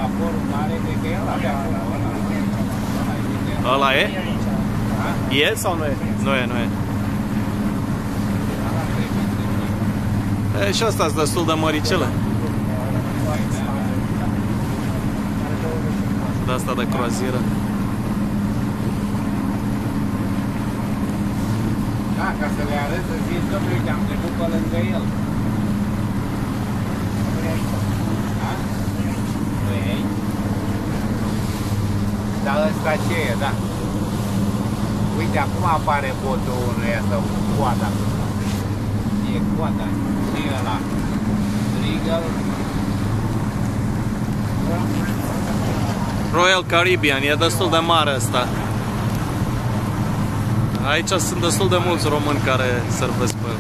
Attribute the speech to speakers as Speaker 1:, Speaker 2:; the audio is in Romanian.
Speaker 1: Semaforul mare, cred că el avea acolo.
Speaker 2: Ăla e? E sau nu e? Nu e, nu e. E, și asta-s destul de măricele. De asta de croazieră.
Speaker 1: Da, ca să le arăt să zici, domnule, uite, am trecut pe lângă el. Da? Nu e aici? Dar ăsta ce e, da? Uite, acum apare botul unuia sau coada. E coada. Și ăla. Regal.
Speaker 2: Royal Caribbean, e destul de mare ăsta. Aici sunt destul de mulți români care servesc pe el.